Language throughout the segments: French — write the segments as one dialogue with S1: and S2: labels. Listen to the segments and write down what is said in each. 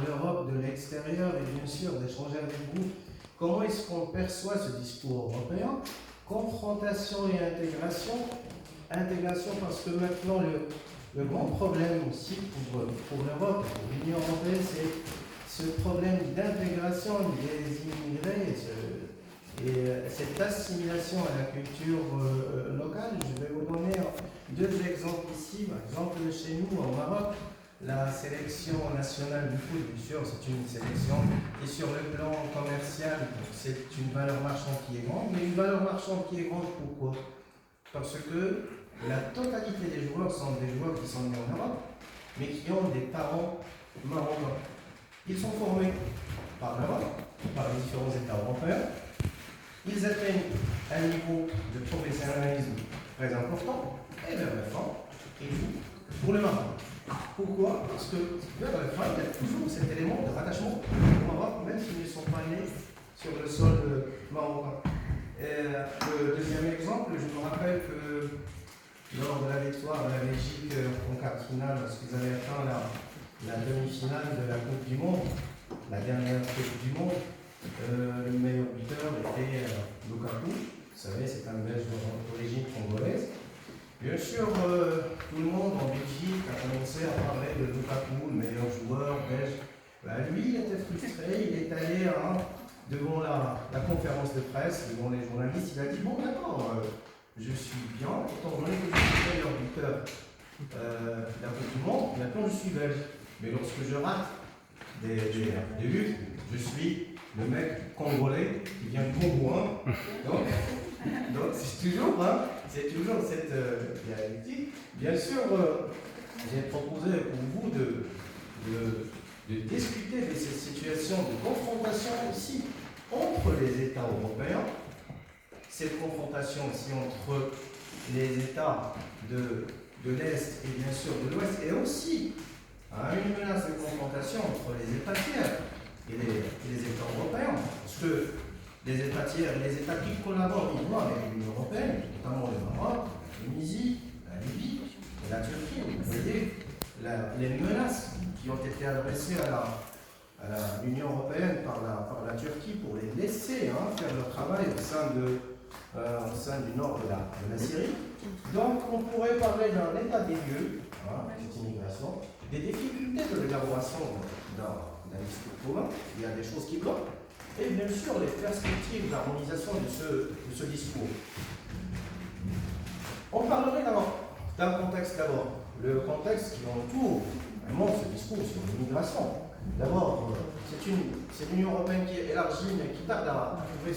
S1: l'Europe de l'extérieur et bien sûr d'échanger avec vous comment est-ce qu'on perçoit ce discours européen. Confrontation et intégration. Intégration parce que maintenant le grand problème aussi pour l'Europe, pour l'Union européenne, c'est ce problème d'intégration des immigrés et cette assimilation à la culture locale. Je vais vous donner deux exemples ici. Par exemple, chez nous, au Maroc, la sélection nationale du foot, bien sûr, c'est une sélection et sur le plan commercial, c'est une valeur marchande qui est grande. Mais une valeur marchande qui est grande, pourquoi? Parce que la totalité des joueurs sont des joueurs qui sont nés en Europe, mais qui ont des parents marocains. Ils sont formés par l'Europe, par les différents États européens. Ils atteignent un niveau de professionnalisme très important, et vers la fin, ils jouent pour le Maroc. Pourquoi? Parce que vers la fin, il y a toujours cet élément de rattachement au Maroc, même s'ils ne sont pas nés sur le sol marocain. Et le deuxième exemple, je me rappelle que lors de la victoire de la Belgique en quart de finale, lorsqu'ils avaient atteint la demi-finale de la Coupe du Monde, la dernière Coupe du Monde, le meilleur buteur était Lukaku. Vous savez, c'est un Belge d'origine congolaise. Bien sûr, tout le monde en Belgique a commencé à parler de Lukaku, le meilleur joueur belge. Lui, il était frustré, il est allé devant la conférence de presse, devant les journalistes, il a dit, bon d'accord, je suis bien, étant donné que je suis le meilleur buteur de la Coupe du Monde, maintenant je suis belge. Mais lorsque je rate des buts, je suis le mec congolais qui vient du Congo. Donc c'est toujours cette dialectique. Bien sûr, j'ai proposé pour vous de discuter de cette situation de confrontation aussi entre les États européens. Cette confrontation aussi entre les États de l'Est et bien sûr de l'Ouest, et aussi une menace de confrontation entre les États tiers et les États européens. Parce que les États tiers, les États qui collaborent vivement avec l'Union européenne, notamment le Maroc, la Tunisie, la Libye et la Turquie, vous voyez les menaces qui ont été adressées à l'Union européenne par la Turquie pour les laisser faire leur travail au sein du nord de la Syrie. Donc on pourrait parler d'un état des lieux, cette immigration, des difficultés de l'élaboration d'un discours commun. Il y a des choses qui bloquent. Et bien sûr, les perspectives d'harmonisation de ce discours. On parlerait d'un contexte d'abord. Le contexte qui entoure vraiment ce discours sur l'immigration. D'abord, c'est l'Union européenne qui est élargie, mais qui tarde à trouver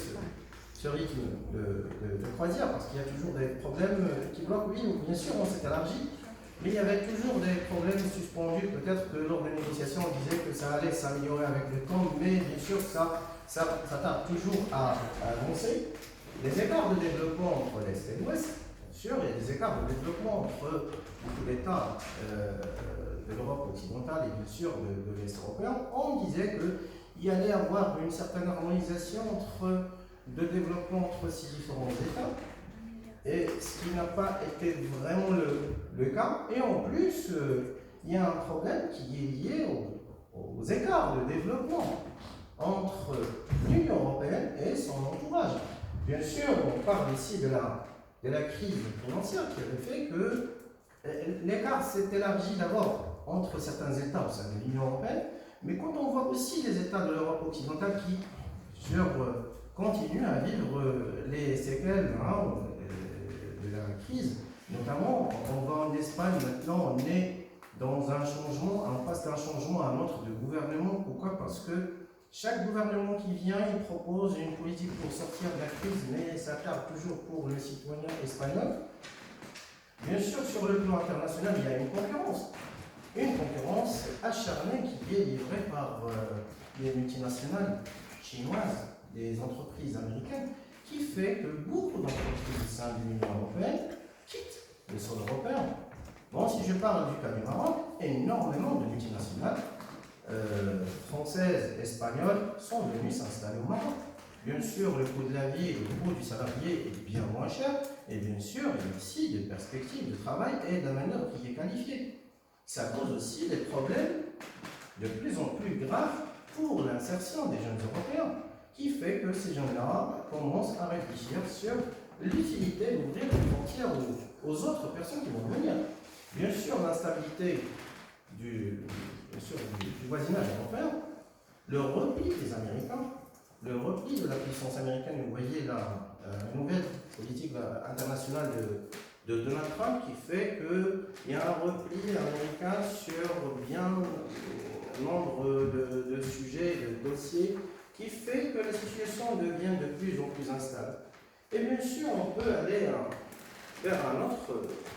S1: ce rythme de croisière, parce qu'il y a toujours des problèmes qui bloquent. Oui, bien sûr, on s'est élargi, mais il y avait toujours des problèmes suspendus. Peut-être que lors des négociations, on disait que ça allait s'améliorer avec le temps, mais bien sûr, ça tarde toujours à avancer. Les écarts de développement entre l'Est et l'Ouest, bien sûr, il y a des écarts de développement entre beaucoup d'États de l'Europe occidentale et bien sûr de l'Est européen. On disait qu'il y allait avoir une certaine harmonisation de développement entre ces différents États, et ce qui n'a pas été vraiment le cas. Et en plus, il y a un problème qui est lié aux écarts de développement entre l'Union européenne et son entourage. Bien sûr, on parle ici de la crise financière qui avait fait que l'écart s'est élargi d'abord entre certains États au sein de l'Union européenne, mais quand on voit aussi les États de l'Europe occidentale qui, continuent à vivre les séquelles de la crise, notamment on va en Espagne maintenant, on est dans un changement, on passe d'un changement à un autre de gouvernement. Pourquoi? Parce que chaque gouvernement qui vient, il propose une politique pour sortir de la crise, mais ça tarde toujours pour le citoyen espagnol. Bien sûr, sur le plan international, il y a une concurrence acharnée qui est livrée par les multinationales chinoises, des entreprises américaines, qui fait que beaucoup d'entreprises au sein de l'Union européenne quittent le sol européen. Bon, si je parle du cas du Maroc, énormément de multinationales françaises, espagnoles sont venues s'installer au Maroc. Bien sûr, le coût de la vie et le coût du salarié est bien moins cher, et bien sûr, il y a aussi des perspectives de travail et de main-d'œuvre qui est qualifiée. Ça pose aussi des problèmes de plus en plus grave pour l'insertion des jeunes Européens, qui fait que ces jeunes-là commencent à réfléchir sur l'utilité d'ouvrir les frontières aux autres personnes qui vont venir. Bien sûr, l'instabilité du voisinage européen, le repli des Américains, le repli de la puissance américaine. Vous voyez la nouvelle politique internationale de Donald Trump qui fait qu'il y a un repli américain sur bien nombre de sujets, de dossiers, qui fait que la situation devient de plus en plus instable. Et bien sûr, on peut aller vers un autre